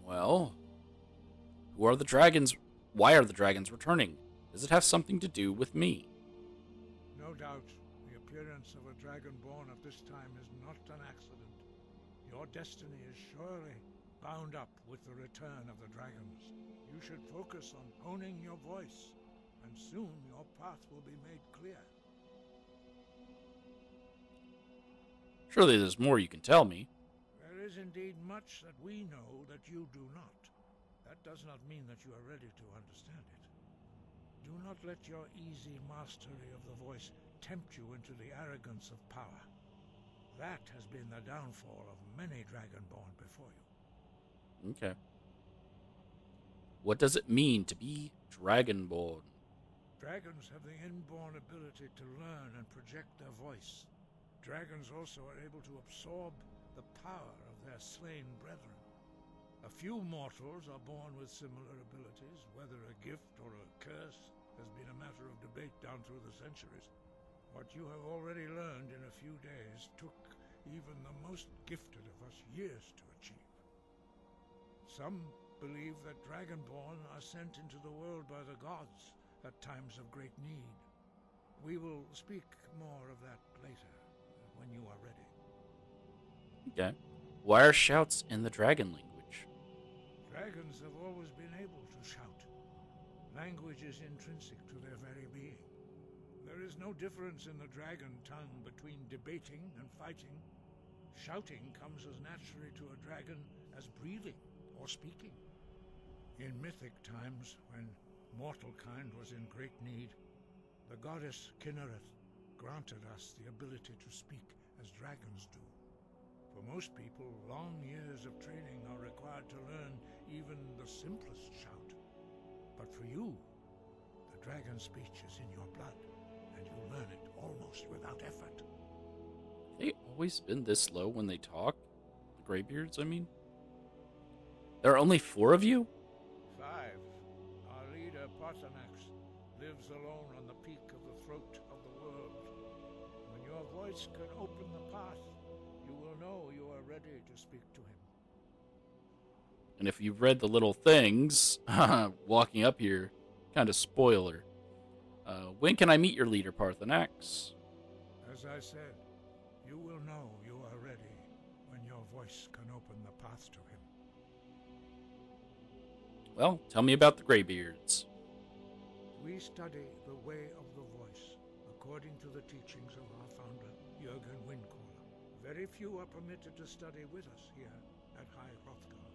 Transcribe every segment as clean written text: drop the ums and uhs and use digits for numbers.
Well, who are the dragons? Why are the dragons returning? Does it have something to do with me? No doubt, the appearance of a dragonborn at this time is not an accident. Your destiny is surely bound up with the return of the dragons. You should focus on honing your voice, and soon your path will be made clear. Surely there's more you can tell me. There is indeed much that we know that you do not. That does not mean that you are ready to understand it. Do not let your easy mastery of the voice tempt you into the arrogance of power. That has been the downfall of many dragonborn before you. Okay. What does it mean to be dragonborn? Dragons have the inborn ability to learn and project their voice. Dragons also are able to absorb the power of their slain brethren. A few mortals are born with similar abilities. Whether a gift or a curse has been a matter of debate down through the centuries. What you have already learned in a few days took even the most gifted of us years to achieve. Some believe that dragonborn are sent into the world by the gods at times of great need. We will speak more of that later, when you are ready. Okay. Why are shouts in the dragon language? Dragons have always been able to shout. Language is intrinsic to their very being. There is no difference in the dragon tongue between debating and fighting. Shouting comes as naturally to a dragon as breathing or speaking. In mythic times, when mortal kind was in great need, the goddess Kinnereth granted us the ability to speak as dragons do. For most people, long years of training are required to learn even the simplest shout. But for you, the dragon speech is in your blood, and you learn it almost without effort. They always been this slow when they talk? The Greybeards, I mean? There are only 4 of you? 5. Our leader, Parthenax, lives alone on the peak of the throat of the world. When your voice can open the path, you will know you are ready to speak to him. And if you've read the little things, walking up here, kind of spoiler. When can I meet your leader, Parthenax? As I said, you will know you are ready when your voice can open the path to him. Well, tell me about the Greybeards. We study the way of the voice, according to the teachings of our founder, Jergen Windcaller. Very few are permitted to study with us here at High Hrothgar.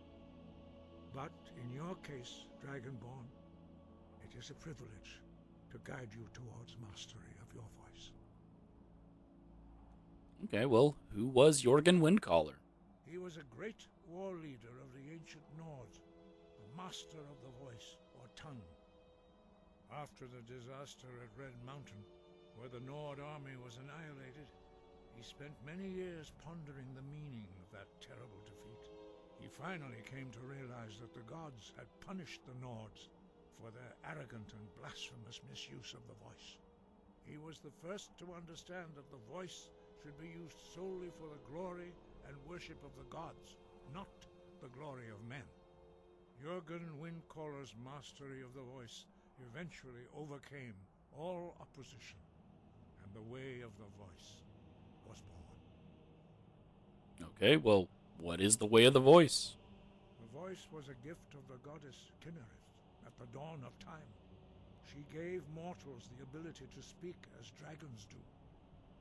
But in your case, Dragonborn, it is a privilege to guide you towards mastery of your voice. Okay, well, who was Jergen Windcaller? He was a great war leader of the ancient Nords, a master of the voice, or tongue. After the disaster at Red Mountain, where the Nord army was annihilated, he spent many years pondering the meaning of that terrible defeat. He finally came to realize that the gods had punished the Nords for their arrogant and blasphemous misuse of the voice. He was the first to understand that the voice should be used solely for the glory and worship of the gods, not the glory of men. Jergen Windcaller's mastery of the voice eventually overcame all opposition, and the way of the voice was born. Okay, well, what is the way of the voice? The voice was a gift of the goddess Kinnereth at the dawn of time. She gave mortals the ability to speak as dragons do.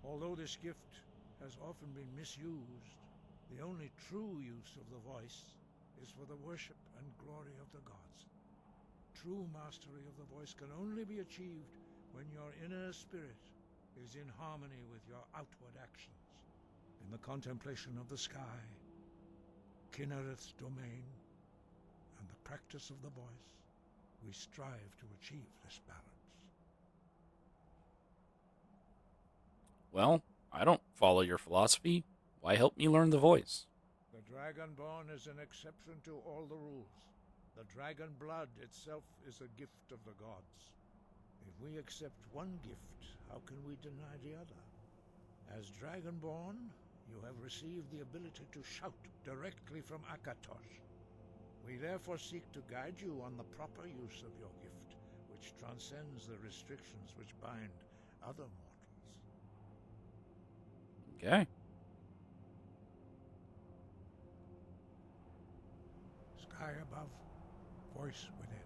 Although this gift has often been misused, the only true use of the voice is for the worship and glory of the gods. True mastery of the voice can only be achieved when your inner spirit is in harmony with your outward actions. In the contemplation of the sky, Kinnereth's domain, and the practice of the voice, we strive to achieve this balance. Well, I don't follow your philosophy. Why help me learn the voice? The Dragonborn is an exception to all the rules. The dragon blood itself is a gift of the gods. If we accept one gift, how can we deny the other? As Dragonborn, you have received the ability to shout directly from Akatosh. We therefore seek to guide you on the proper use of your gift, which transcends the restrictions which bind other mortals. Okay. Sky above, voice within.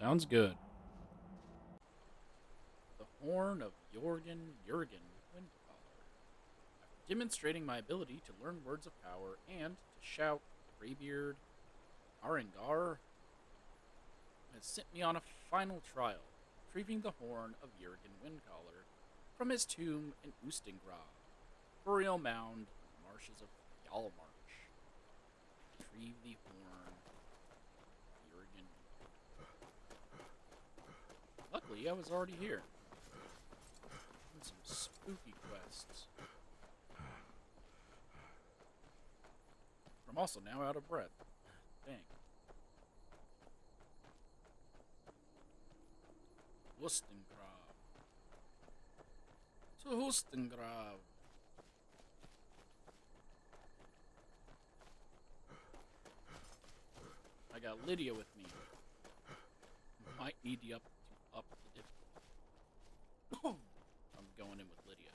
Sounds good. The Horn of Jergen Windcaller. After demonstrating my ability to learn words of power and to shout, Greybeard, Arengar has sent me on a final trial, retrieving the Horn of Jergen Windcaller from his tomb in Ustengrav, burial mound in the marshes of Yalmarch. Retrieve the Horn of Jergen. Luckily, I was already here. And some spooky quests. I'm also now out of breath. Dang. Ustengrav. To Ustengrav. I got Lydia with me. Might need to up the dip. I'm going in with Lydia.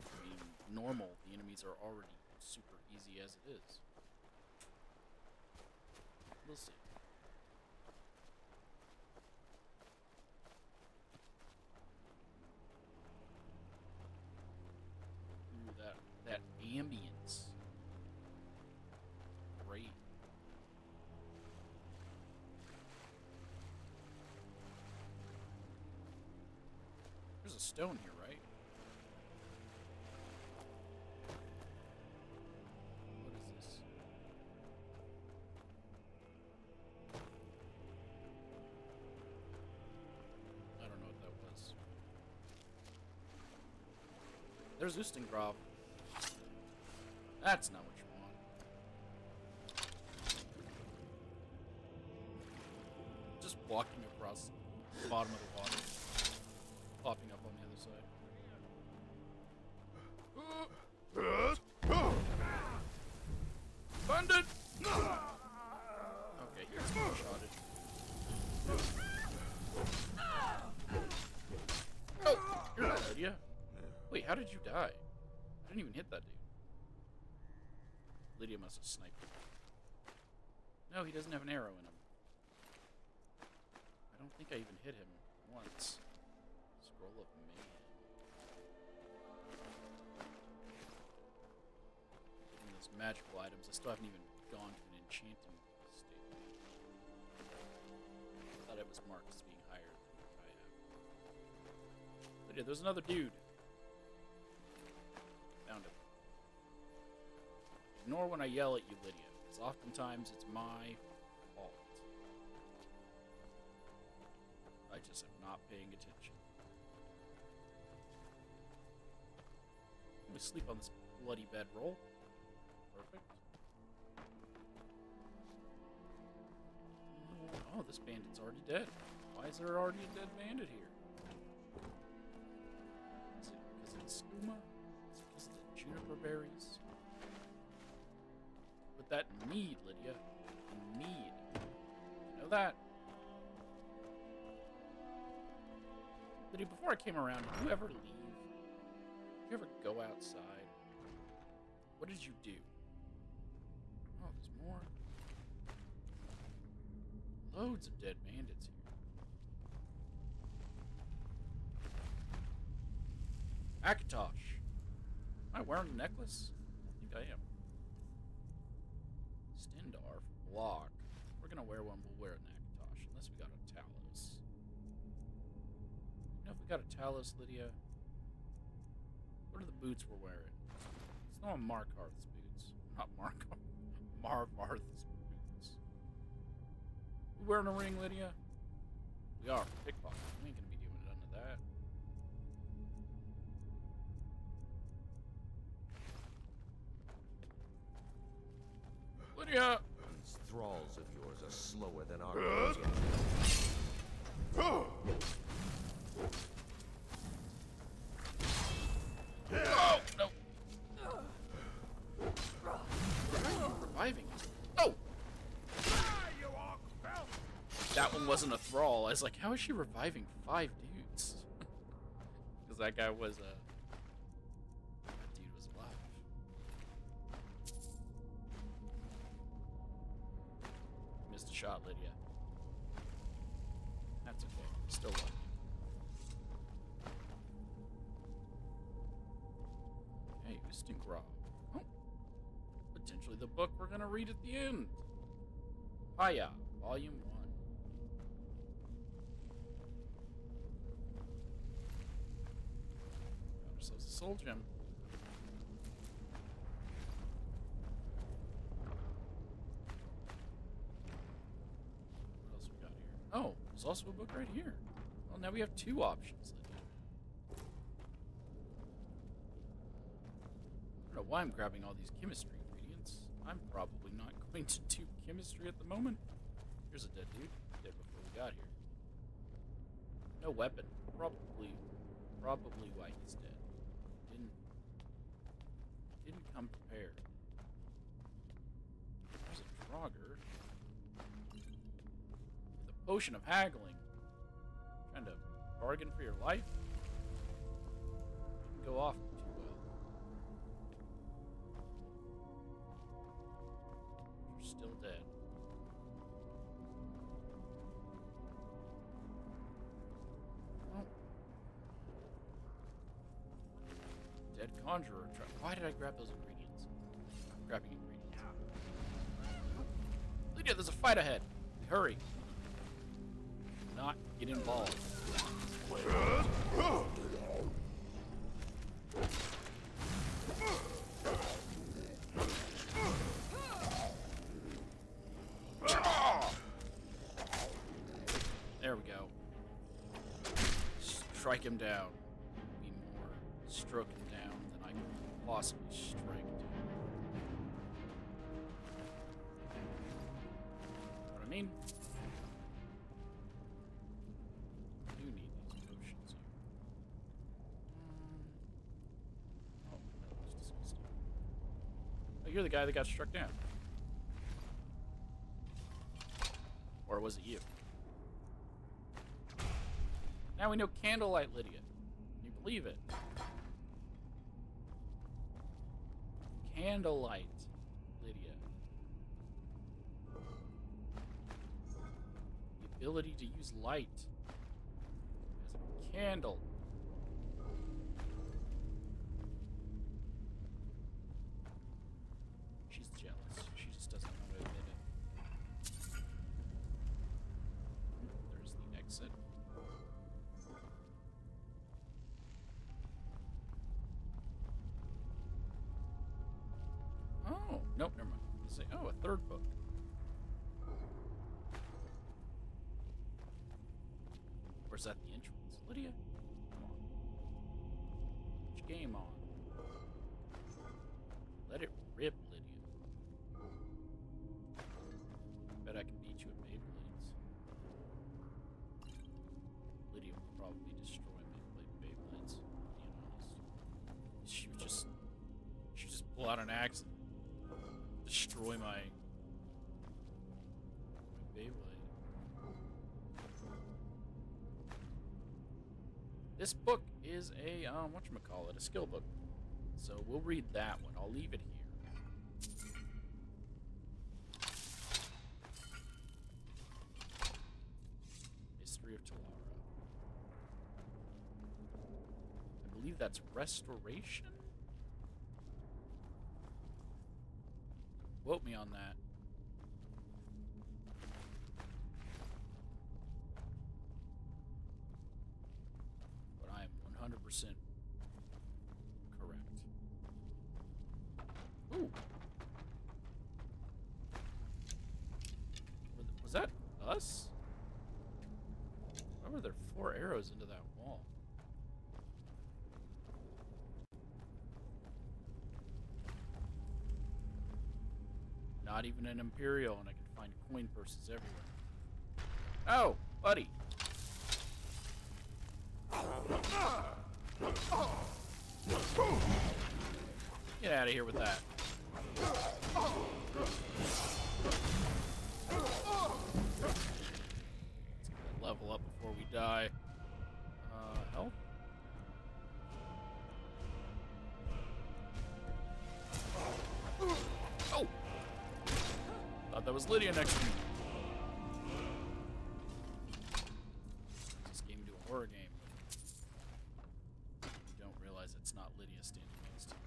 I mean, normal. The enemies are already super easy as it is. We'll see. Ooh, that ambience. Great. There's a stone here, right? What is this? I don't know what that was. There's Ustengrav. That's not what you want. Just walking across the bottom of the water. Popping up on the other side. Bandit! Okay, here's one-shotted. Oh, you're not Lydia. Wait, how did you die? I didn't even hit that dude. Lydia must have sniped him. No, he doesn't have an arrow in him. I don't think I even hit him once. Scroll of Mayhem. Getting those magical items. I still haven't even gone to an enchanting state. I thought it was marked as being higher than I have. Lydia, there's another dude. Found him. Ignore when I yell at you, Lydia, because oftentimes it's my fault. I just am not paying attention. We sleep on this bloody bedroll. Perfect. Oh, this bandit's already dead. Why is there already a dead bandit here? Is it because of the skooma? Is it because of the juniper berries? Put that in mead, Lydia. In mead. You know that? Lydia, before I came around, did you ever leave? Did you ever go outside? What did you do? Oh, there's more. Loads of dead bandits here. Akatosh. Am I wearing a necklace? I think I am. Stendar for block. If we're gonna wear one, we'll wear an Akatosh, unless we got a Talos. You know if we got a Talos, Lydia? What are the boots we're wearing? It's not Markarth's boots. Not Marvarth's boots. We wearing a ring, Lydia? We are. Pickpocket. We ain't gonna be doing none of that. Lydia! These thralls of yours are slower than our wasn't a thrall. I was like, how is she reviving 5 dudes? Because that guy was that dude was alive. Missed a shot, Lydia. That's okay. Still lucky. Okay, Ustengrove. Oh. Potentially the book we're gonna read at the end. Hiya, Volume 1. Got ourselves a soul gem. What else we got here? Oh, there's also a book right here. Well, now we have 2 options. I don't know why I'm grabbing all these chemistry ingredients. I'm probably not going to do chemistry at the moment. Here's a dead dude. Dead before we got here. No weapon. Probably why he's dead. Didn't come prepared. There's a Draugr. With a potion of haggling. Trying to bargain for your life. Didn't go off too well. You're still dead. Dead conjurer. Why did I grab those ingredients? I'm grabbing ingredients. Lydia, there's a fight ahead. Hurry. Do not get involved. There we go. Strike him down. Be more stroke him down than I can possibly strike down. What I mean? I do need these potions here. Oh, that was disgusting. Oh, you're the guy that got struck down. Or was it you? Now we know Candlelight Lydia. Can you believe it? Candlelight Lydia. The ability to use light as a candle. She's jealous. She just doesn't want to admit it. There's the exit. Oh, nope, never mind. Let's say, oh, a 3rd book. Or is that the entrance? Lydia? Come on. Put your game on. Let it rip, Lydia. Bet I can beat you at Beyblades. Lydia would probably destroy me at Beyblades, being honest. She would just pull out an axe and destroy my Beyblade. This book is a, whatchamacallit, a skill book. So we'll read that one. I'll leave it here. History of Talara. I believe that's restoration? Quote me on that. But I am 100% correct. Ooh. Was that us? Why were there 4 arrows into that wall? Not even an Imperial, and I can find coin purses everywhere. Oh, buddy. Get out of here with that. Let's up before we die. Help? Oh! Thought that was Lydia next to me. This game into a horror game. You don't realize it's not Lydia standing next to you.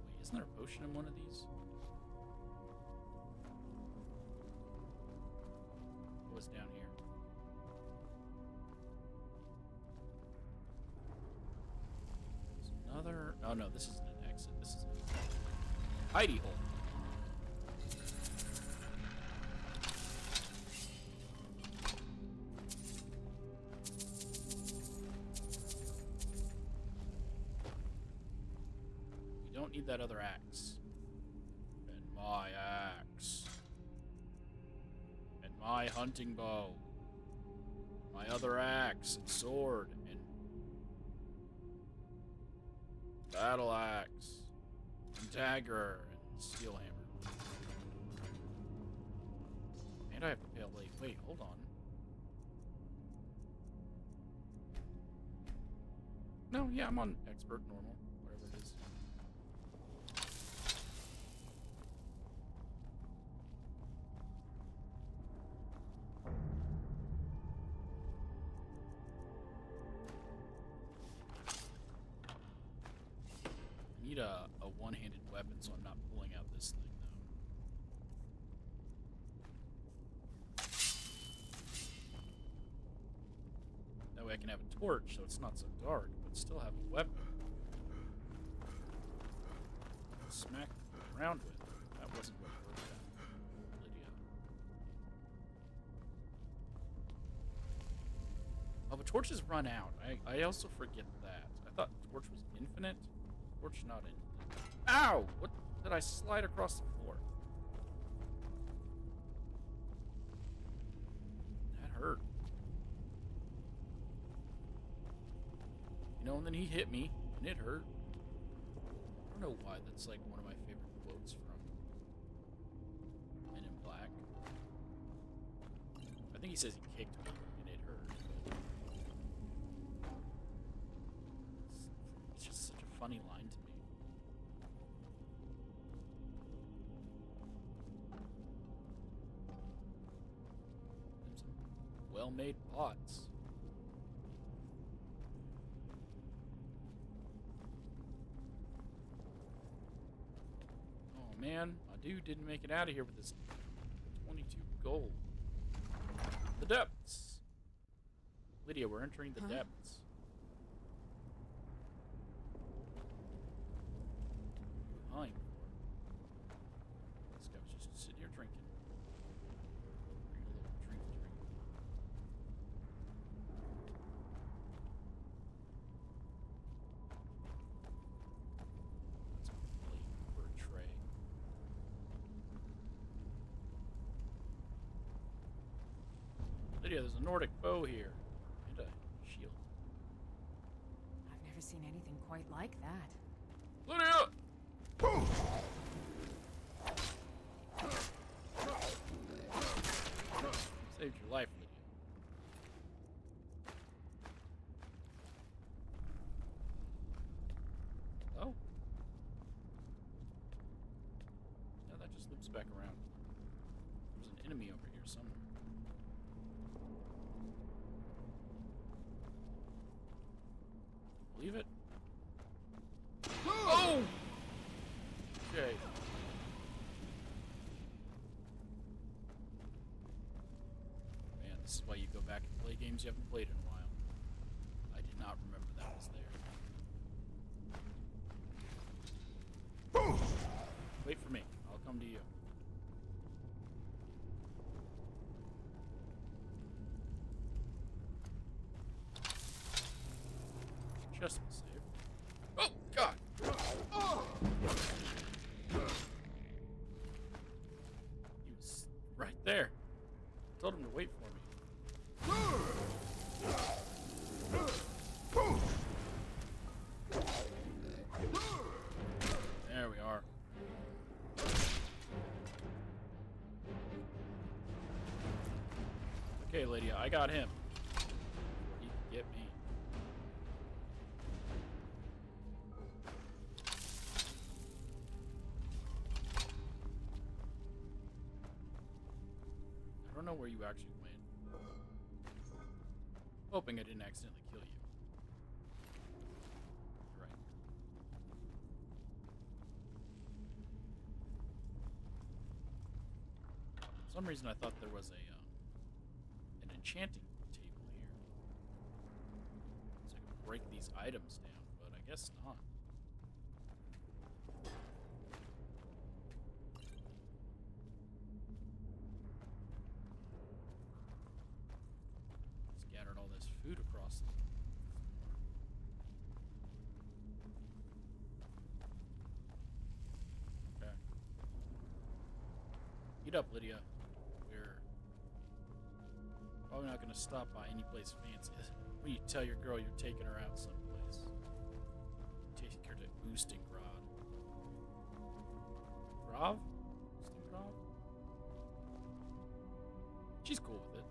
Wait, isn't there a potion in one of these? What's down here? There's another. Oh no, this isn't an exit. This is a hidey hole. We don't need that other axe. And my axe. And my hunting bow. My other axe and sword and battle axe and dagger and steel hammer. And I have to pale blade. Wait, hold on. No, yeah, I'm on expert, normal, whatever it is. I need a one-handed weapon, so I'm not pulling out this thing, though. That way I can have a torch, so it's not so dark, but still have a weapon. Smack around with. That wasn't what worked out. Lydia. Oh, but torches run out. I also forget that. I thought torch was infinite. Torch not infinite. Ow! What did I slide across the floor? That hurt. You know, and then he hit me, and it hurt. I don't know why that's like one of my favorite quotes from Men in Black. I think he says he kicked me, and it hurt. But it's just such a funny line to me. Some well-made pots. Man, my dude didn't make it out of here with his 22 gold. The depths. Lydia, we're entering the depths. Behind. This guy was just sitting here drinking. Bring a little drink. That's a plate for a tray. Lydia, there's a Nordic bow here. And a shield. I've never seen anything quite like that. Lydia! Saved your life, Lydia. Oh? Yeah, that just loops back around. There's an enemy over here somewhere. Believe it? Oh! Okay. Man, this is why you go back and play games you haven't played in a while. I did not remember that was there. Wait for me. I'll come to you. Just a save. Oh, God! He was right there. I told him to wait for me. There we are. okay, Lydia, I got him. He can get me. I don't know where you actually went. Hoping I didn't accidentally kill you. Right. For some reason I thought there was an enchanting table here. So I could break these items down, but I guess not. Scattered all this food across the floor. Okay. Eat up, Lydia. We're probably not going to stop by any place fancy. When you tell your girl you're taking her out someplace. Take her to Boosting Grod. Grov? Boosting Grov? She's cool with it.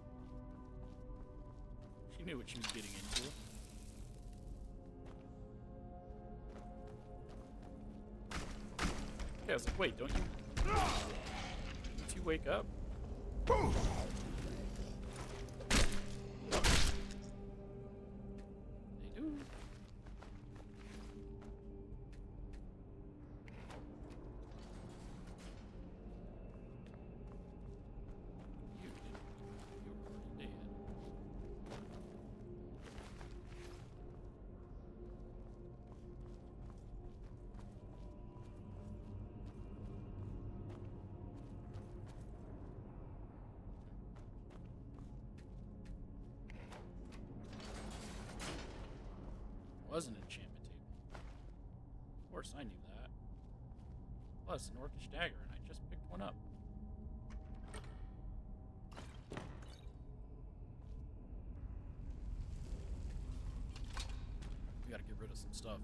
She knew what she was getting into. Okay, I was like, wait, don't you wake up? They do. You didn't. You were dead. Was an enchantment table. Of course, I knew that. Plus, an orcish dagger, and I just picked one up. We gotta get rid of some stuff.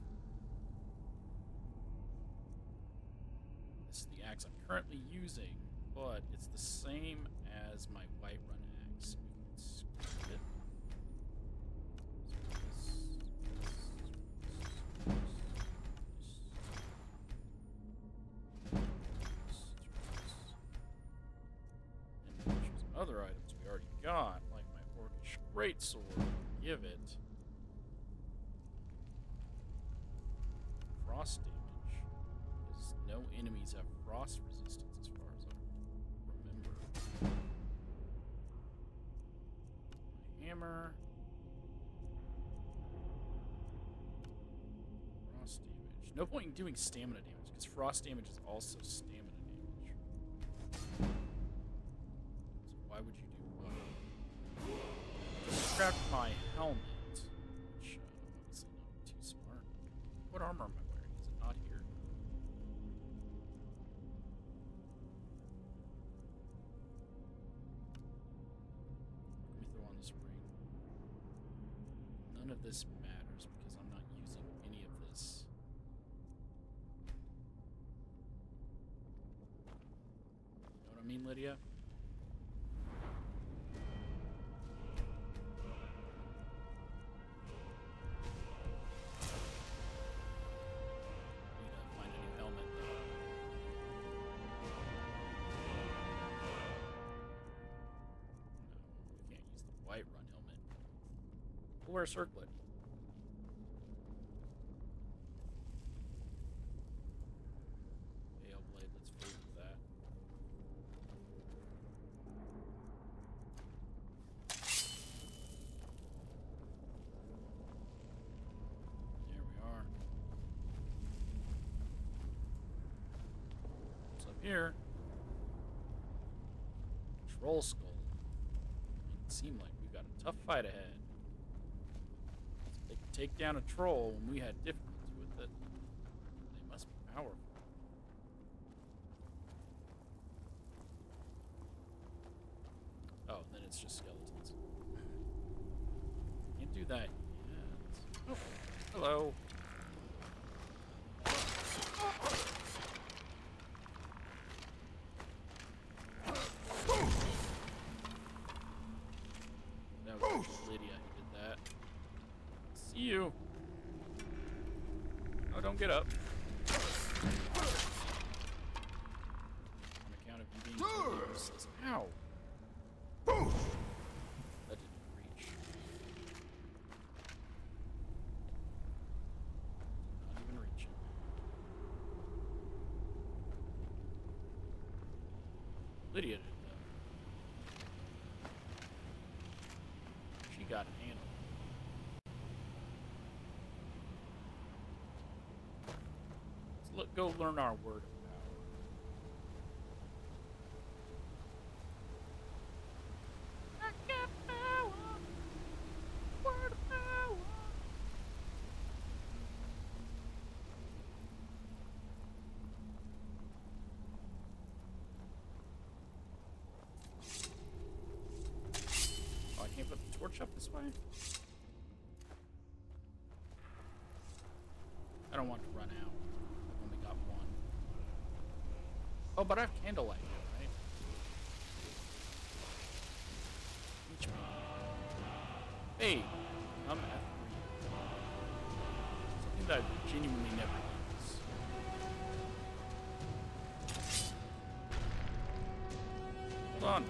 This is the axe I'm currently using, but it's the same as my Whiterun axe. We can scrap it. Other items we already got, like my orcish greatsword. Give it frost damage, because no enemies have frost resistance as far as I remember. My hammer. Frost damage. No point in doing stamina damage, because frost damage is also stamina damage. Why would you do what? Just scrapped my helmet, which obviously not too smart. What armor am I wearing? Is it not here? Let me throw on this ring. None of this matters because I'm not using any of this. You know what I mean, Lydia? Whiterun helmet. We'll wear a circlet. Bale blade, let's fade with that. There we are. What's up here? Troll skull. It seemed like we've got a tough fight ahead. They could take down a troll when we had difficulty with it. They must be powerful. Oh, and then it's just skeletons. Can't do that yet. Oh, hello. get up. On account of you being totally useless. Ow! That didn't reach. Not even reaching. Lydia did though. She got it handled. Let's go learn our word of power. I got power. Word of power. Oh, I can't put the torch up this way? I don't want to run out. I've only got one. Oh, but I have candlelight now, right? Reach me. Hey, I'm F3. Something that I genuinely never use. Hold on.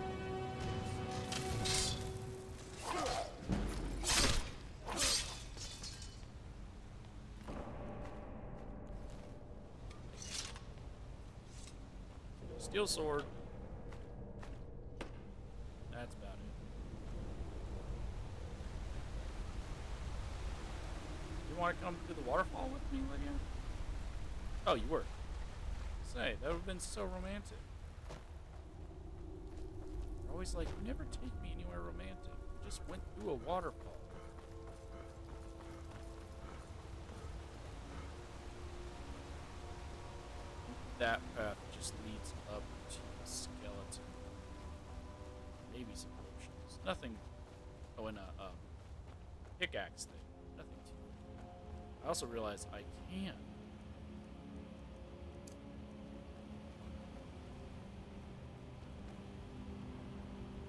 Steel sword. That's about it. You want to come to the waterfall with me, Lydia? Oh, you were. Say, that would have been so romantic. You're always like, you never take me anywhere romantic. We just went through a waterfall. That path just leads up to a skeleton. Maybe some potions. Nothing. Oh, and a pickaxe thing. Nothing too. I also realized I can.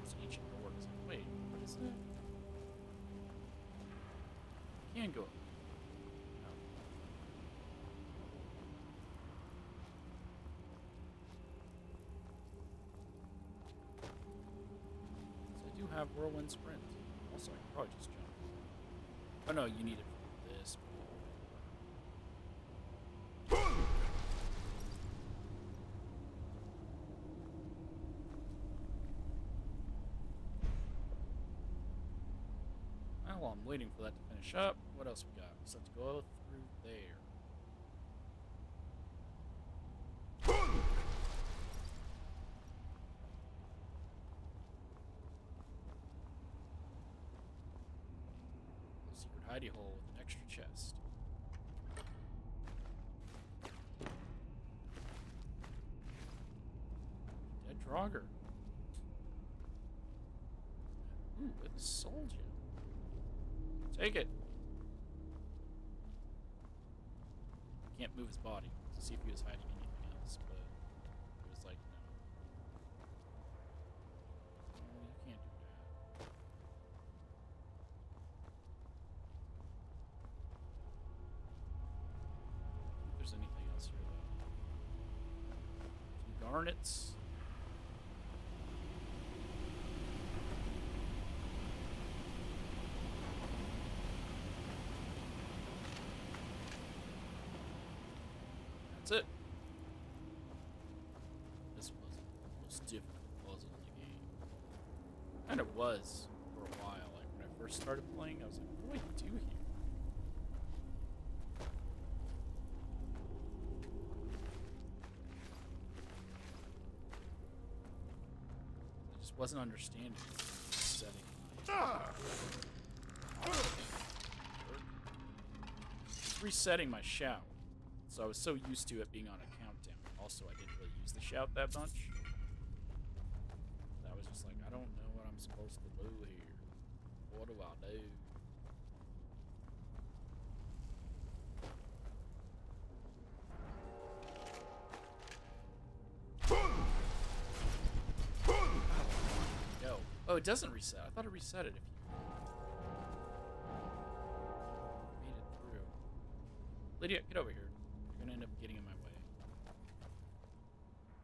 It's ancient doors. Wait, what is that? I can go. Have whirlwind sprint. Also, I can probably just jump. Oh no, you need it for this. While I'm waiting for that to finish up, what else we got? We just have to go through there. Hidey hole with an extra chest. Dead Draugr. Ooh, with a soul gem. Take it. Can't move his body to see if he was hiding anything else, but it was like, no. No, you can't do that. There's anything else here though. 2 garnets. That's it. This was the most difficult puzzle in the game. Kind of was for a while. Like when I first started playing, I was like, what do I do here? Wasn't understanding the setting. Just resetting my shout. So I was so used to it being on a countdown. Also, I didn't really use the shout that much. I was just like, I don't know what I'm supposed to do here. What do I do? Oh, it doesn't reset. I thought it reset it if you made it through. Lydia, get over here.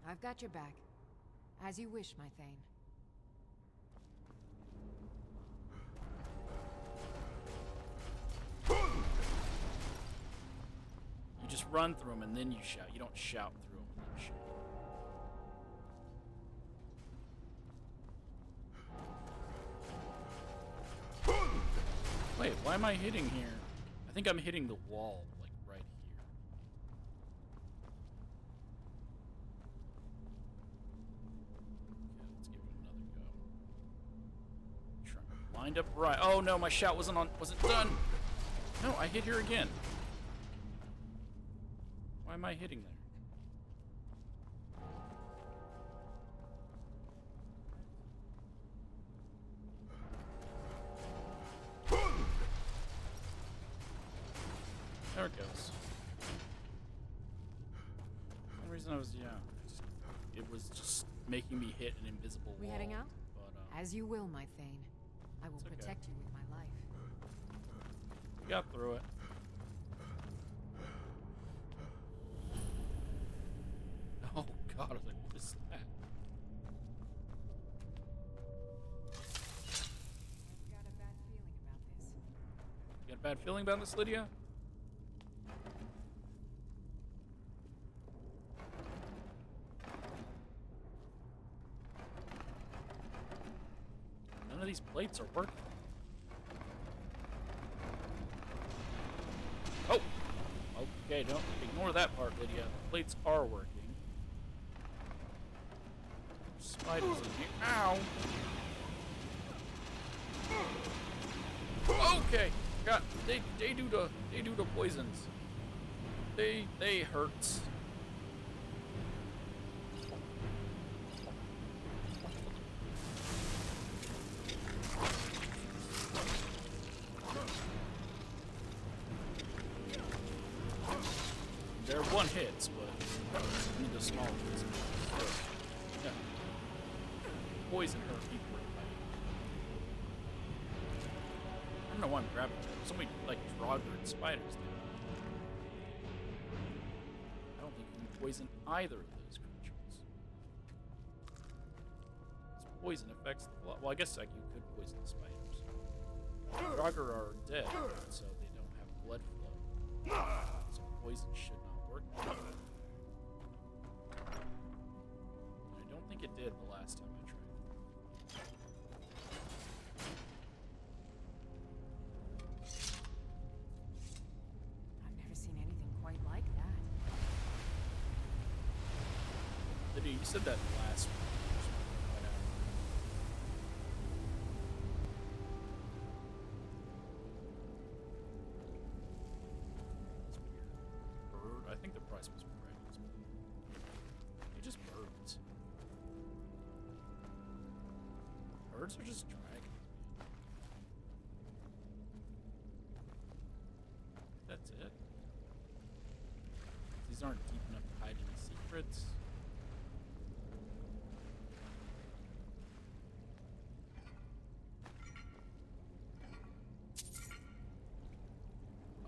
I've got your back. As you wish, my Thane. You just run through them and then you shout. You don't shout through them and then shout. Wait, why am I hitting here? I think I'm hitting the wall, like right here. Okay, let's give it another go. Lined up right. Oh no, my shout wasn't done. No, I hit here again. Why am I hitting there? There it goes. For some reason I was, it was just making me hit an invisible wall. We heading out? But, As you will, my Thane. I will It's okay. protect you with my life. we got through it. Oh god, I was like, what is that? I've got a bad feeling about this. You got a bad feeling about this, Lydia? None of these plates are working. Oh! Okay, don't ignore that part, Lydia. The plates are working. There's spiders in here. Ow! Okay! God, they do the poisons. They hurts. They're one hits, but I need the small ones. Yeah. Poison hurt people were fighting. I don't know why I'm grabbing them. So many like Draugr and spiders do. I don't think you can poison either of those creatures. This poison affects the blood. Well, I guess like you could poison the spiders. Draugr are dead, so they don't have blood flow. So poison should not work. And I don't think it did the last time I tried. I've never seen anything quite like that. Lydia, you said that last one. Bird? I think the price was dragons. They're just birds. Birds are just dragons. That's it. These aren't deep enough to hide any secrets.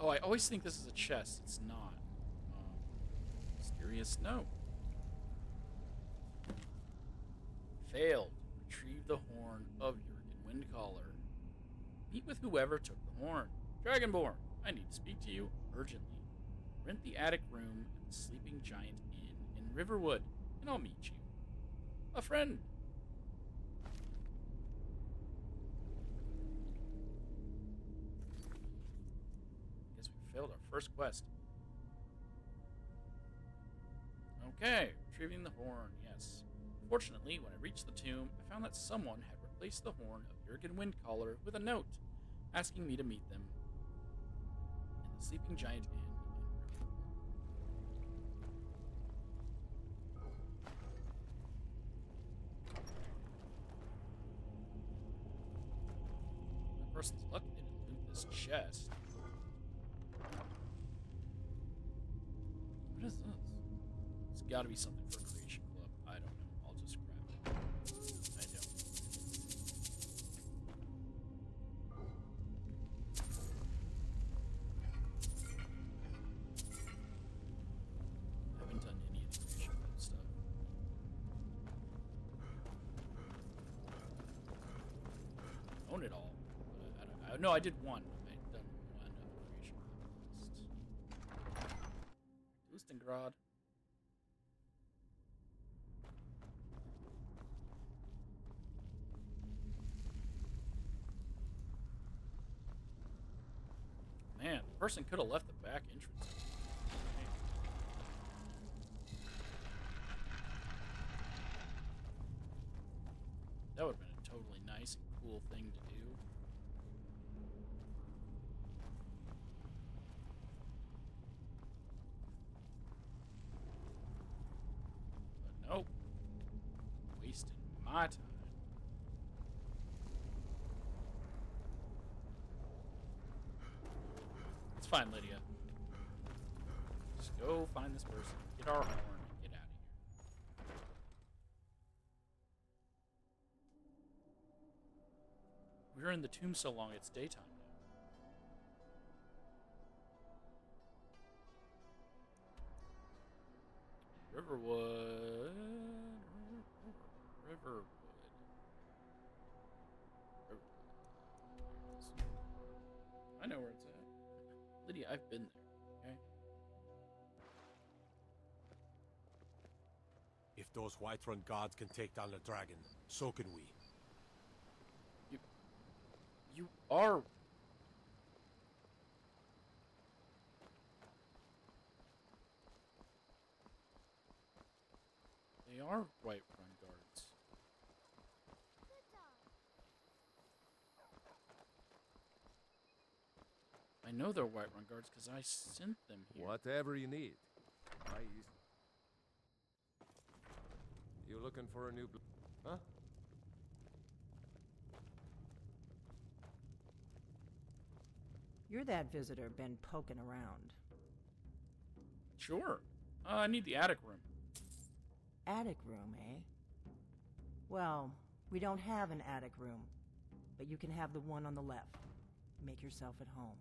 Oh, I always think this is a chest. It's not. Mysterious note. Failed. Retrieve the horn of Jergen Windcaller. Meet with whoever took the horn. Dragonborn, I need to speak to you urgently. Rent the attic room at the Sleeping Giant Inn in Riverwood, and I'll meet you. A friend. Guess we failed our first quest. Okay, retrieving the horn, yes. Fortunately, when I reached the tomb, I found that someone had replaced the horn of Jergen Windcaller with a note, asking me to meet them in the Sleeping Giant Inn in Riverwood. That person's lucky they didn't loot this chest. What is this? It's gotta be something for a creation club. I don't know. I'll just grab it. I don't. I haven't done any of the creation club stuff. own it all. No, I did one. I've done one of the creation list. Lustengrad. Man, the person could have left the back entrance. That would have been a totally nice and cool thing to do. But nope. Wasting my time. It's fine, Lydia. Just go find this person, get our horn, and get out of here. We were in the tomb so long, it's daytime now. Riverwood. Riverwood. I know where it's at. Lydia, I've been there, okay? If those Whiterun gods can take down the dragon, so can we. You are... They are Whiterun guards. I know they're Whiterun guards because I sent them here. Whatever you need. You looking for a new... Huh? You're that visitor been poking around. Sure. I need the attic room. Attic room, eh? Well, we don't have an attic room, but you can have the one on the left. Make yourself at home.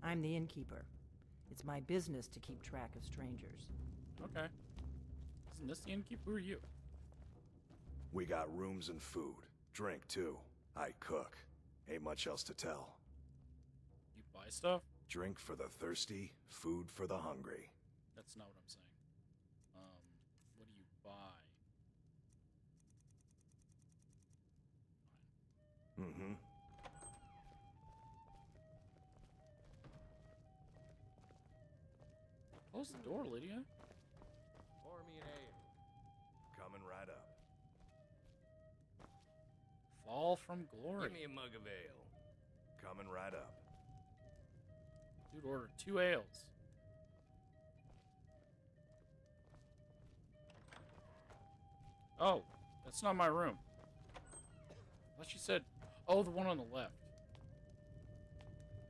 I'm the innkeeper. It's my business to keep track of strangers. Okay. Isn't this the innkeeper? Who are you? We got rooms and food. Drink, too. I cook. Ain't much else to tell. You buy stuff? Drink for the thirsty, food for the hungry. That's not what I'm saying. What do you buy? Mm-hmm. Close the door, Lydia. Pour me an ale. Coming right up. Fall from glory. Give me a mug of ale. Coming right up. Dude, order 2 ales. Oh, that's not my room. I thought she said, oh, the one on the left.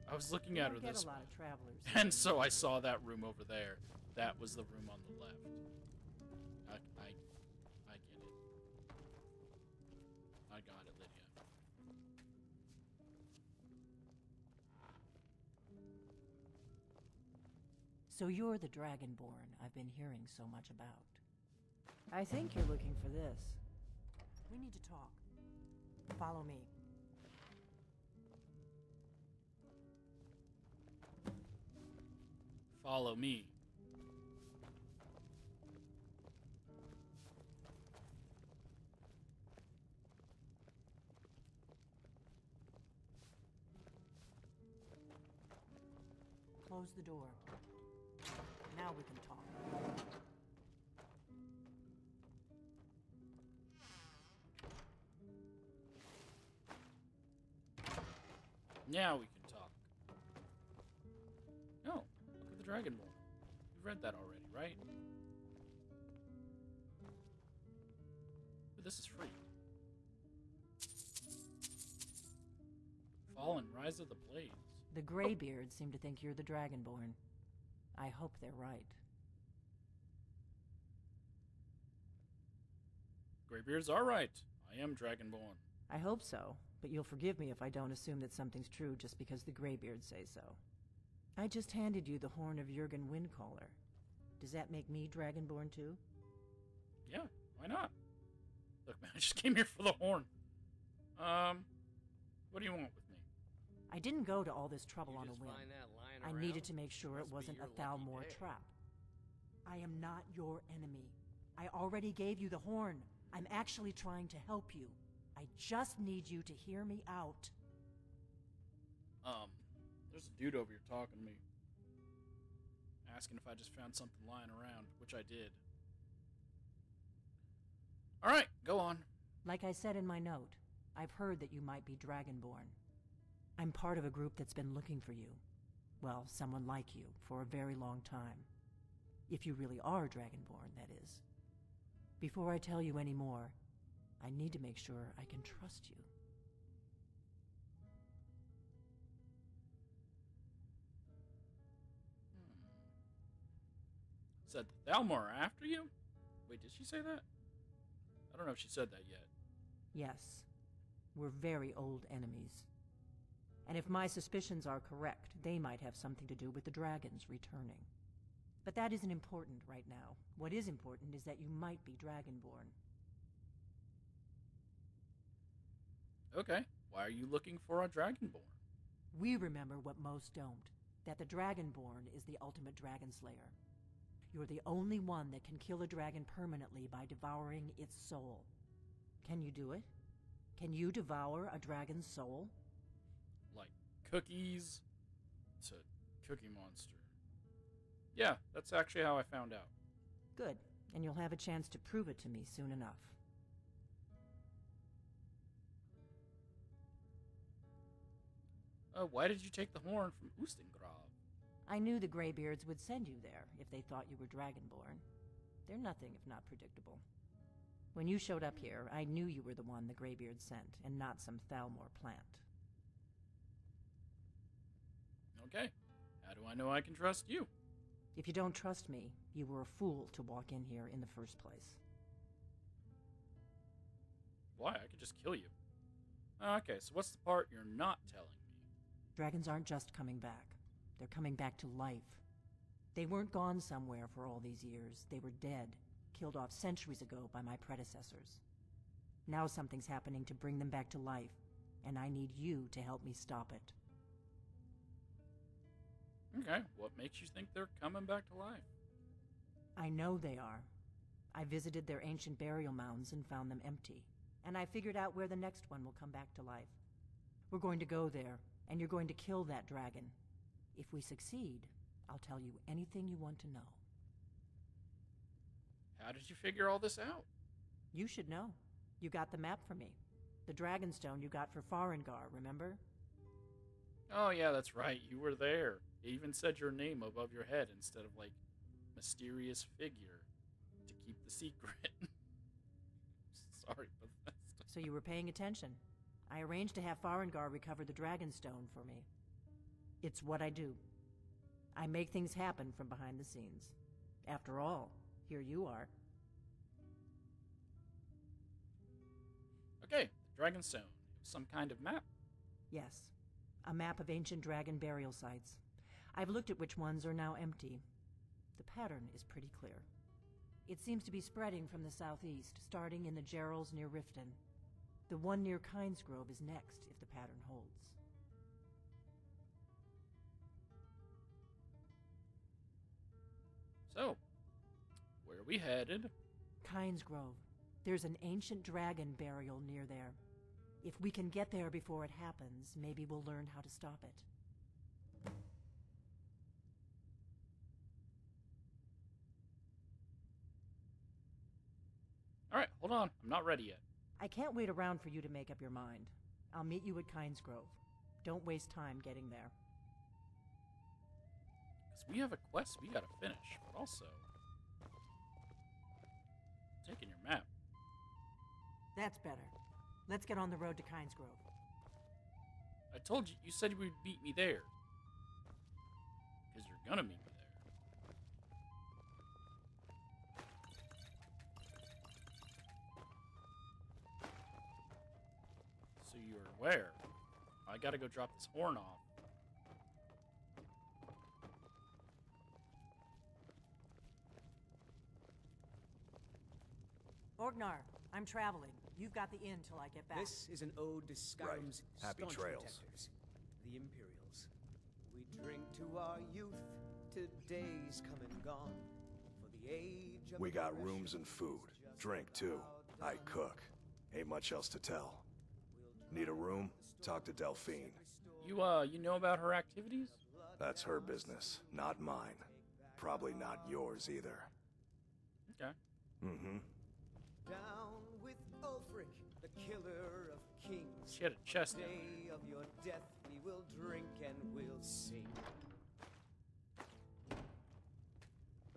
I was looking at her this a lot of travelers. and so I saw that room over there. That was the room on the left. I get it. I got it, Lydia. So you're the Dragonborn I've been hearing so much about. I think you're looking for this. We need to talk. Follow me. Follow me. Close the door. Now we can talk. Now we can talk. No, look at the Dragonborn. You've read that already, right? But this is free. Fall and Rise of the Blades. The Greybeards seem to think you're the Dragonborn. I hope they're right. Greybeards are right. I am Dragonborn. I hope so, but you'll forgive me if I don't assume that something's true just because the Greybeards say so. I just handed you the horn of Jergen Windcaller. Does that make me Dragonborn too? Yeah, why not? Look, man, I just came here for the horn. What do you want with me? I didn't go to all this trouble You on a just whim. find that lying I around? needed to make sure it Must be wasn't your a Thalmor lucky day. trap. I am not your enemy. I already gave you the horn. I'm actually trying to help you. I just need you to hear me out. There's a dude over here talking to me. Asking if I just found something lying around, which I did. Alright, go on. Like I said in my note, I've heard that you might be Dragonborn. I'm part of a group that's been looking for you. Well, someone like you, for a very long time. If you really are Dragonborn, that is. Before I tell you any more, I need to make sure I can trust you. Said the Thalmor are after you? Wait, did she say that? I don't know if she said that yet. Yes, we're very old enemies. And if my suspicions are correct, they might have something to do with the dragons returning. But that isn't important right now. What is important is that you might be Dragonborn. Okay, why are you looking for a Dragonborn? We remember what most don't, that the Dragonborn is the ultimate dragon slayer. You're the only one that can kill a dragon permanently by devouring its soul. Can you do it? Can you devour a dragon's soul? Like cookies to Cookie Monster. Yeah, that's actually how I found out. Good, and you'll have a chance to prove it to me soon enough. Why did you take the horn from Ustengrav? I knew the Greybeards would send you there if they thought you were Dragonborn. They're nothing if not predictable. When you showed up here, I knew you were the one the Greybeards sent, and not some Thalmor plant. Okay, how do I know I can trust you? If you don't trust me, you were a fool to walk in here in the first place. Why? I could just kill you. Okay, so what's the part you're not telling me? Dragons aren't just coming back. They're coming back to life. They weren't gone somewhere for all these years. They were dead, killed off centuries ago by my predecessors. Now something's happening to bring them back to life, and I need you to help me stop it. Okay, what makes you think they're coming back to life? I know they are. I visited their ancient burial mounds and found them empty, and I figured out where the next one will come back to life. We're going to go there, and you're going to kill that dragon. If we succeed, I'll tell you anything you want to know. How did you figure all this out? You should know. You got the map for me. The Dragonstone you got for Farengar, remember? Oh yeah, that's right, you were there. It even said your name above your head instead of, like, mysterious figure to keep the secret. Sorry, but that's... So you were paying attention. I arranged to have Farengar recover the Dragonstone for me. It's what I do. I make things happen from behind the scenes. After all, here you are. Okay, the Dragonstone. Some kind of map? Yes, a map of ancient dragon burial sites. I've looked at which ones are now empty. The pattern is pretty clear. It seems to be spreading from the southeast, starting in the Gerals near Riften. The one near Kynesgrove is next, if the pattern holds. So, where are we headed? Kynesgrove. There's an ancient dragon burial near there. If we can get there before it happens, maybe we'll learn how to stop it. Alright, hold on. I'm not ready yet. I can't wait around for you to make up your mind. I'll meet you at Kynesgrove. Don't waste time getting there. Because we have a quest we gotta finish, but also... taking your map. That's better. Let's get on the road to Kynesgrove. I told you, you said you would meet me there. Because you're gonna meet me there. So you're where? I gotta go drop this horn off. Orgnar, I'm traveling. You've got the inn till I get back. This is an ode to Skyrim's Happy staunch trails. protectors, the Imperials. We drink to our youth, to days come and gone. For the age of We got aggression rooms and food. is just Drink, too. about I done. cook. Ain't much else to tell. Need a room? Talk to Delphine. You know about her activities? That's her business, not mine. Probably not yours either. Okay. Mm-hmm. Down with Ulfric, the killer of kings. She had a chest On the down day of your death, we will drink and we'll sing.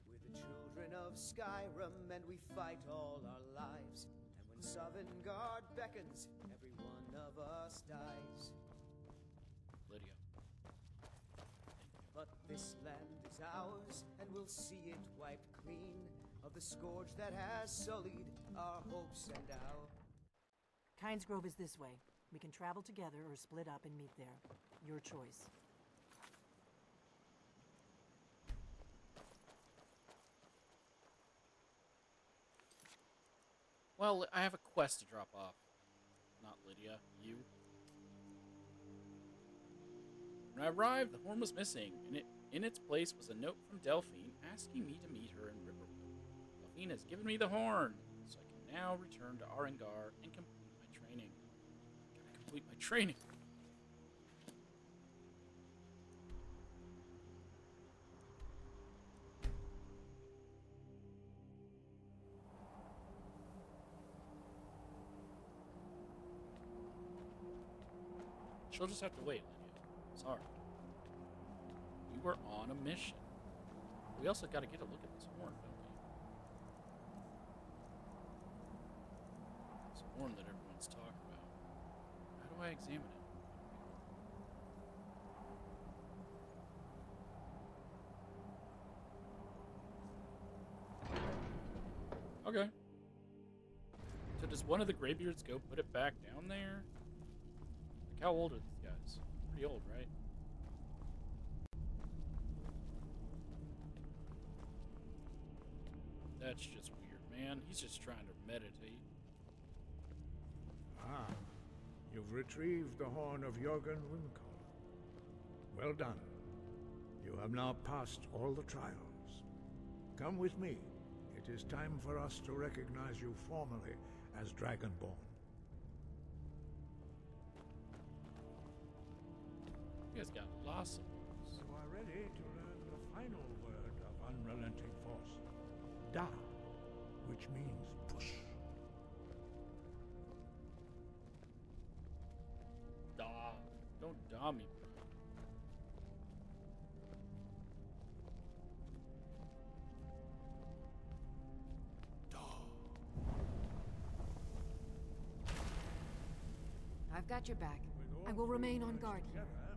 We're the children of Skyrim, and we fight all our lives. And when Sovngarde beckons, every one of us dies. Lydia. But this land is ours, and we'll see it wiped clean of the scourge that has sullied our hopes and our... Kynes Grove is this way. We can travel together or split up and meet there. Your choice. Well, I have a quest to drop off. Not Lydia, you. When I arrived, the horn was missing, and in its place was a note from Delphine asking me to meet her in Riverwood. Delphine has given me the horn, so I can now return to Arengar and complete my training. Gotta complete my training. She'll just have to wait, Lydia. Sorry. We were on a mission. We also gotta get a look at this horn, don't we? This horn that everyone's talking about. How do I examine it? Okay. So does one of the Greybeards go put it back down there? Like, how old are these guys? Pretty old, right? That's just weird, man. He's just trying to meditate. Ah, you've retrieved the horn of Jergen Windcaller. Well done. You have now passed all the trials. Come with me. It is time for us to recognize you formally as Dragonborn. You guys got lots of words. You are ready to learn the final word of unrelenting force. Da, which means push. Da. Don't da me, bro. I've got your back. With all I will remain three on words guard here. together,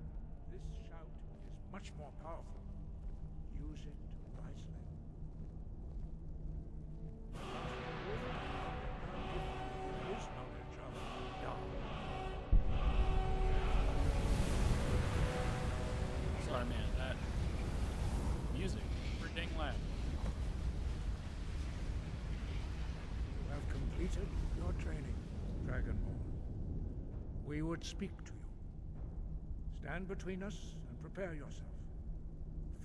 this shout is much more powerful. Use it wisely. His knowledge of Da. Sorry, man. That music is pretty dang loud. You have completed your training, Dragonborn. We would speak to you. Stand between us and prepare yourself.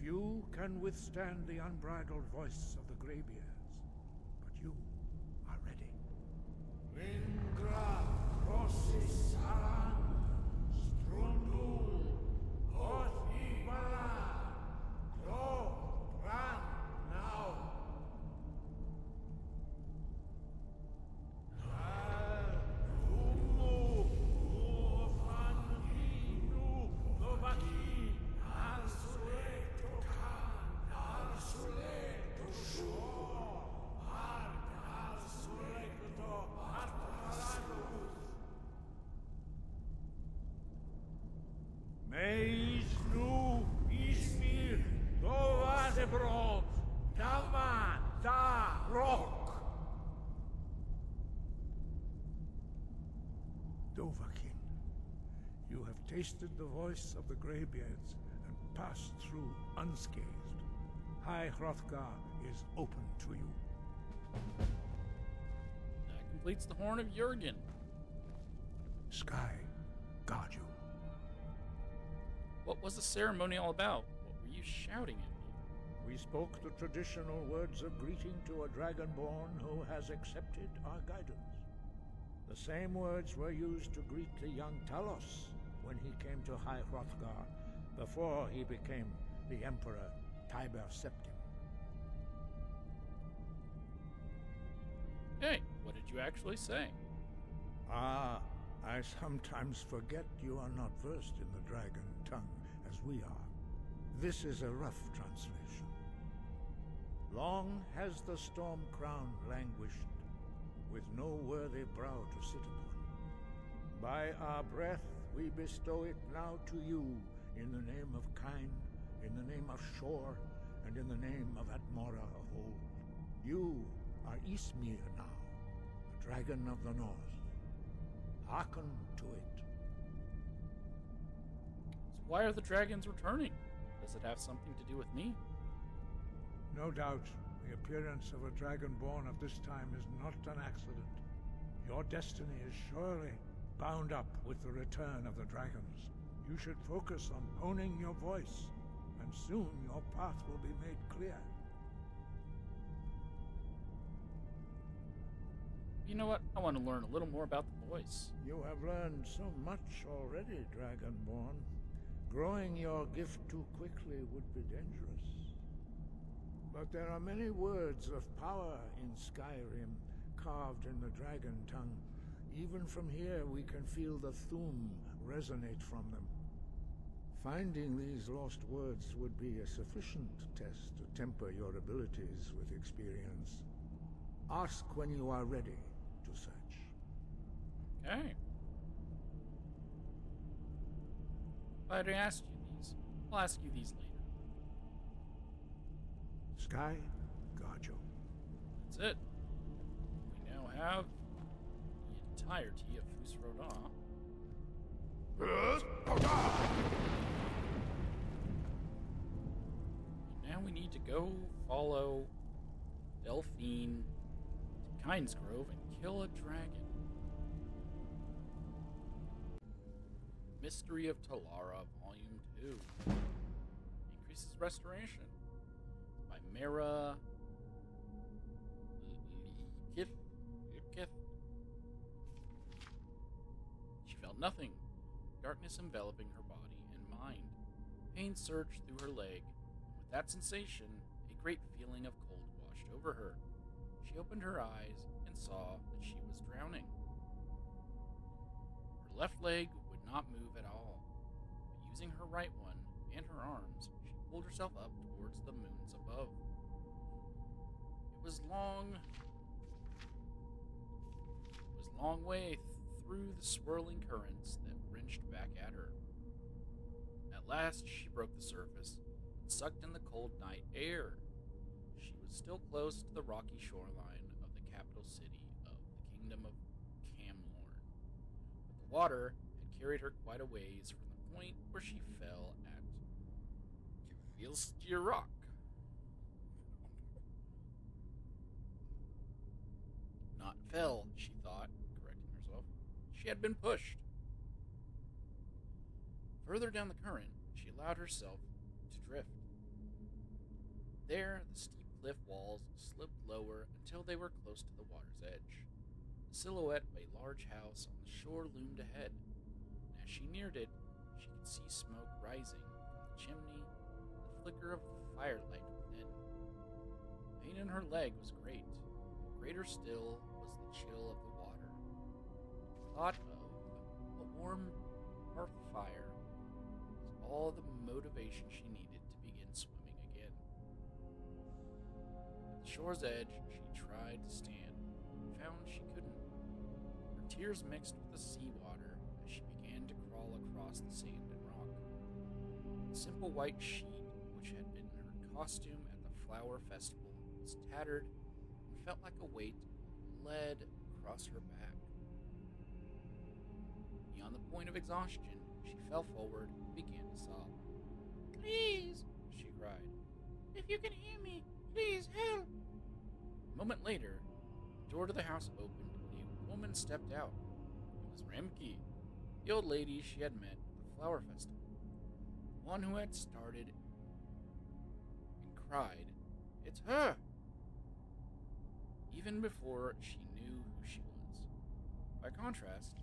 Few can withstand the unbridled voice of the Greybeards, but you are ready. Vingra Rossis Aran Strundul Hoth Ibala Gro Ran now. Meis nu ismir dovazebro dama da rock. Dovahkiin, you have tasted the voice of the Greybeards and passed through unscathed. High Hrothgar is open to you. I completes the Horn of Jergen. Sky, guard you. What was the ceremony all about? What were you shouting at me? We spoke the traditional words of greeting to a dragonborn who has accepted our guidance. The same words were used to greet the young Talos when he came to High Hrothgar before he became the Emperor Tiber Septim. Hey, what did you actually say? Ah, I sometimes forget you are not versed in the dragon tongue as we are. This is a rough translation. Long has the storm crown languished, with no worthy brow to sit upon. By our breath we bestow it now to you, in the name of Kine, in the name of Shore, and in the name of Atmora of old. You are Ismir now, the dragon of the north. Hearken to it. So why are the dragons returning? Does it have something to do with me? No doubt, the appearance of a dragonborn of this time is not an accident. Your destiny is surely bound up with the return of the dragons. You should focus on honing your voice, and soon your path will be made clear. You know what? I want to learn a little more about the voice. You have learned so much already, Dragonborn. Growing your gift too quickly would be dangerous. But there are many words of power in Skyrim, carved in the dragon tongue. Even from here we can feel the Thu'um resonate from them. Finding these lost words would be a sufficient test to temper your abilities with experience. Ask when you are ready to search. Okay. Glad I asked you these. I'll ask you these later. Sky, guard you. That's it. We now have the entirety of Fus Rodan. And now we need to go follow Delphine to Kynes Grove and kill a dragon. Mystery of Talara, Volume 2. Increases restoration. By Mara Lipkith. She felt nothing. Darkness enveloping her body and mind. Pain surged through her leg, and with that sensation, a great feeling of cold washed over her. She opened her eyes and saw that she was drowning. Her left leg would not move at all, but using her right one and her arms, she pulled herself up towards the moons above. It was long way through the swirling currents that wrenched back at her. At last, she broke the surface and sucked in the cold night air. She was still close to the rocky shoreline of the capital city of the Kingdom of Camlorn, but the water had carried her quite a ways from the point where she fell at Kvilstia Rock. Not fell, she thought, correcting herself. She had been pushed. Further down the current, she allowed herself to drift. There, the steep cliff walls sloped lower until they were close to the water's edge. The silhouette of a large house on the shore loomed ahead, and as she neared it, she could see smoke rising from the chimney, the flicker of the firelight within. The pain in her leg was great, but greater still was the chill of the water. The thought of a warm hearth fire was all the motivation she needed to begin swimming again. At the shore's edge, she tried to stand, and found she couldn't. Her tears mixed with the seawater as she began to crawl across the sand and rock. The simple white sheet, which had been her costume at the flower festival, was tattered and felt like a weight of lead across her back. Beyond the point of exhaustion, she fell forward and began to sob. "Please," she cried. "If you can hear me, please help." A moment later, the door to the house opened and a woman stepped out. It was Remke, the old lady she had met at the flower festival. The one who had started and cried, "It's her!" even before she knew who she was. By contrast,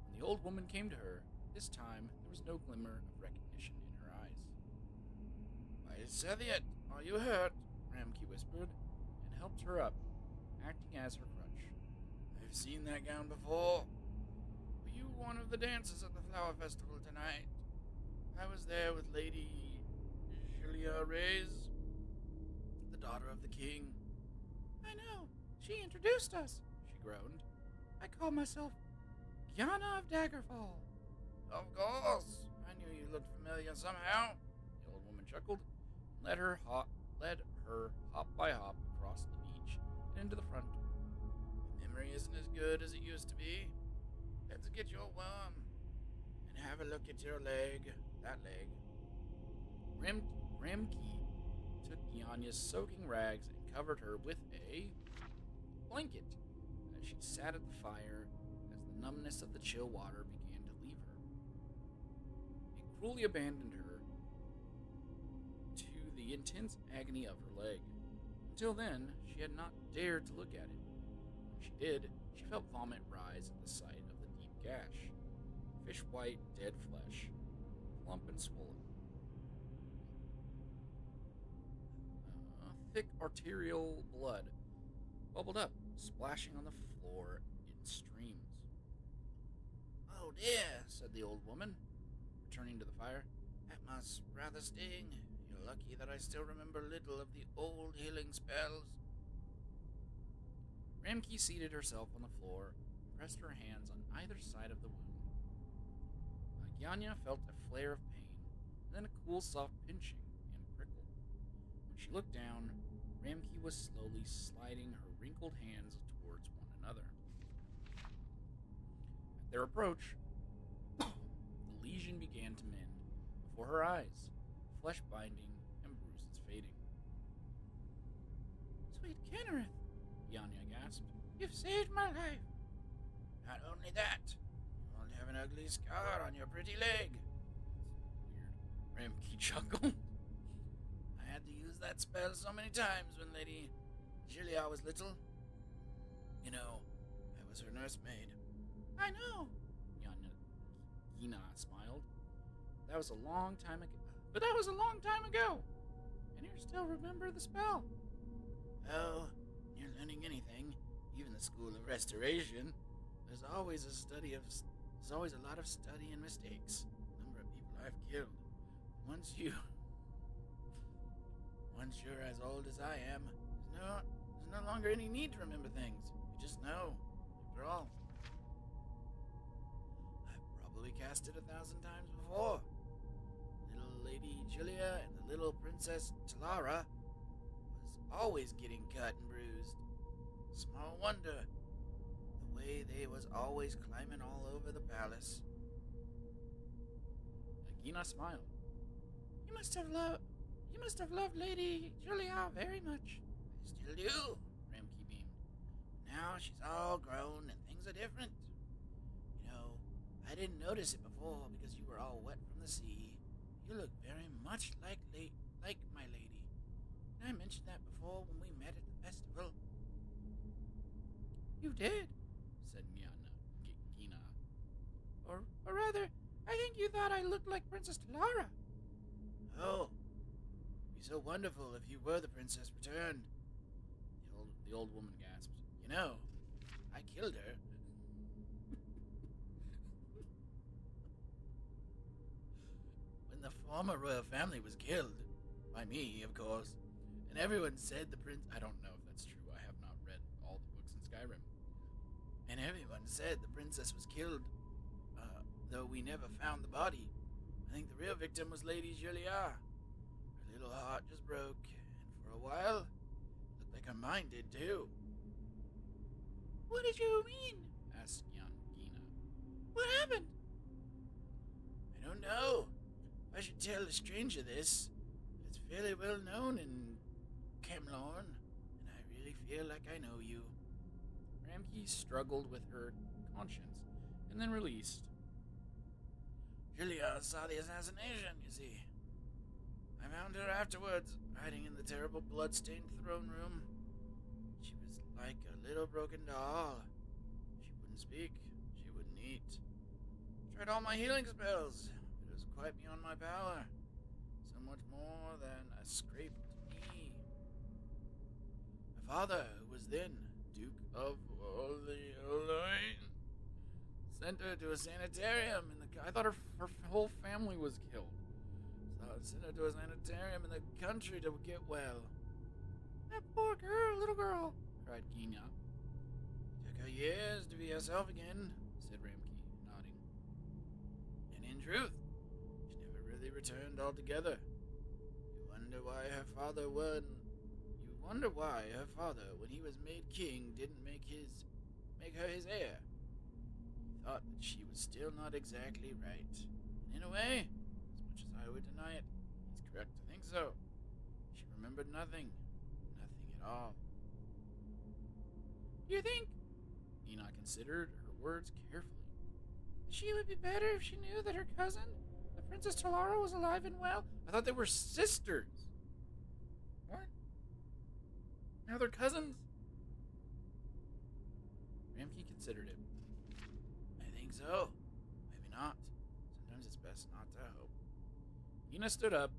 when the old woman came to her, this time there was no glimmer of recognition in her eyes. "Why, Sethiot, are you hurt?" Ramke whispered, and helped her up, acting as her crutch. "I've seen that gown before. Were you one of the dancers at the flower festival tonight? I was there with Lady Julia Reyes, the daughter of the king." "I know. She introduced us," she groaned. "I call myself Gianna of Daggerfall." "Of course. I knew you looked familiar somehow." The old woman chuckled and led her hop by hop across the beach and into the front door. "My memory isn't as good as it used to be. Let's get your worm and have a look at your leg. That leg." Ramke took Yanya's soaking rags and covered her with a blanket as she sat at the fire as the numbness of the chill water began to leave her. It cruelly abandoned her to the intense agony of her leg. Until then, she had not dared to look at it. When she did, she felt vomit rise at the sight of the deep gash. Fish-white, dead flesh, plump and swollen. Thick arterial blood bubbled up, splashing on the floor in streams. "Oh dear," said the old woman, returning to the fire. "That must rather sting. You're lucky that I still remember little of the old healing spells." Ramke seated herself on the floor and pressed her hands on either side of the wound. Yanya felt a flare of pain, and then a cool, soft pinching and prickle. When she looked down, Ramke was slowly sliding her wrinkled hands towards one another. At their approach, the lesion began to mend before her eyes, flesh binding and bruises fading. "Sweet Kennereth," Yanya gasped, "you've saved my life." "Not only that, you won't have an ugly scar on your pretty leg." Weird. Ramke chuckled. "I had to use that spell so many times when Lady Julia was little. You know, I was her nursemaid." "I know," Gina smiled. That was a long time ago. But that was a long time ago. And you still remember the spell." "Oh, when you're learning anything, even the School of Restoration, there's always a lot of study and mistakes. The number of people I've killed. Once you're as old as I am, there's no longer any need to remember things. You just know, after all. I've probably cast it 1,000 times before. Little Lady Julia and the little Princess Talara was always getting cut and bruised. Small wonder, the way they was always climbing all over the palace." Nagina smiled. You must have loved Lady Julia very much." "I still do," Ramke beamed. "Now she's all grown and things are different. You know, I didn't notice it before because you were all wet from the sea. You look very much like my lady. Did I mention that before when we met at the festival?" "You did," said Gina. Or rather, I think you thought I looked like Princess Talara." "Oh, it'd be so wonderful if you were the princess returned." The old woman gasped. "You know, I killed her." "When the former royal family was killed, by me, of course, and everyone said the prince... I don't know if that's true. I have not read all the books in Skyrim. And everyone said the princess was killed, though we never found the body. I think the real victim was Lady Julia. Her little heart just broke, and for a while, it looked like her mind did too." "What did you mean?" asked Gina. "What happened?" "I don't know. I should tell a stranger this. It's fairly well known in Camlorn, and I really feel like I know you." Ramke Ramke struggled with her conscience and then released. Julia saw the assassination, you see. I found her afterwards, hiding in the terrible blood-stained throne room. She was like a little broken doll. She wouldn't speak, she wouldn't eat. Tried all my healing spells, but it was quite beyond my power. So much more than a scraped knee. My father, who was then Duke of Orleans, sent her to a sanitarium in the... I thought her whole family was killed. So I sent her to a sanitarium in the country to get well. That poor girl, little girl, cried Gina. Took her years to be herself again, said Ramke, nodding. And in truth, she never really returned altogether. You wonder why her father, when he was made king, didn't make her his heir. He thought that she was still not exactly right. And in a way, as much as I would deny it, he's correct to think so. She remembered nothing. Nothing at all. You think? Enoch considered her words carefully. She would be better if she knew that her cousin, the Princess Talara, was alive and well. I thought they were sisters. What? Now they're cousins? Ramke considered it. I think so. Maybe not. Sometimes it's best not to hope. Ina stood up,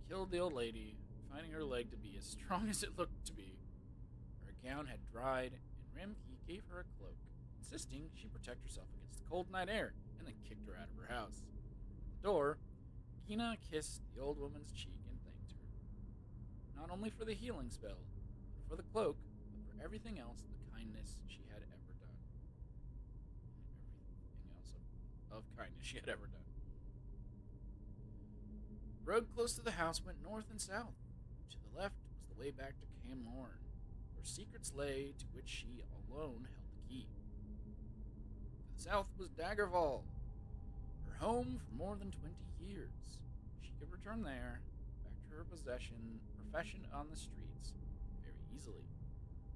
killed the old lady, finding her leg to be as strong as it looked to be. Her gown had dried, and Ramke gave her a cloak, insisting she protect herself against the cold night air, and then kicked her out of her house. At the door, Gina kissed the old woman's cheek and thanked her. Not only for the healing spell, but for the cloak, but for everything else, the kindness she had ever done. Everything else of kindness she had ever done. The road close to the house went north and south. To the left was the way back to Camlorn, where secrets lay to which she alone held the key. To the south was Daggerval, her home for more than 20 years. She could return there, back to her profession on the streets, very easily.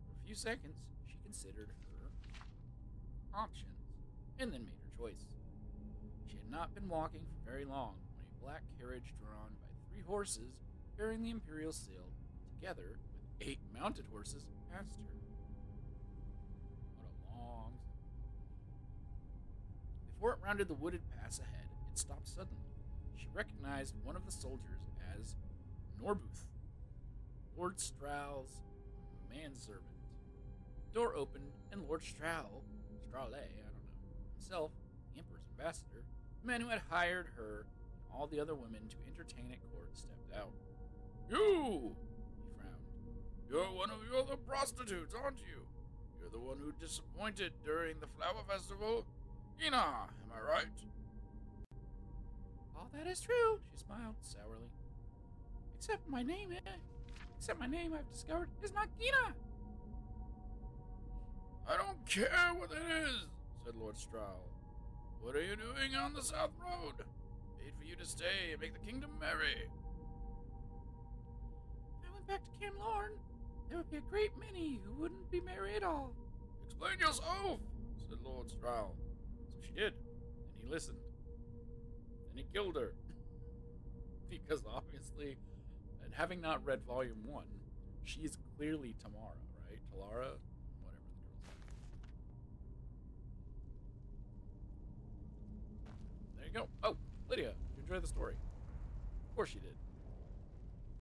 For a few seconds, she considered her options, and then made her choice. She had not been walking for very long when a black carriage drawn by 3 horses bearing the imperial seal, together with 8 mounted horses, passed her. What a long... Before it rounded the wooded pass ahead, it stopped suddenly. She recognized one of the soldiers as Norbuth, Lord Straule's manservant. The door opened, and Lord Straule, himself, the Emperor's ambassador, the man who had hired her and all the other women to entertain at court, stepped out. You! He frowned. You're one of the other prostitutes, aren't you? You're the one who disappointed during the flower festival? Ina, am I right? All that is true, she smiled sourly. Except my name, I've discovered, is not Gina. I don't care what it is, said Lord Straule. What are you doing on the South Road? Paid for you to stay and make the kingdom merry. If I went back to Camlorn, there would be a great many who wouldn't be merry at all. Explain yourself, said Lord Straule. So she did, and he listened. Then he killed her. Because obviously, and having not read Volume 1, she is clearly Tamara, right? Talara? Whatever the girl's name. There you go. Oh, Lydia, you enjoyed the story. Of course she did.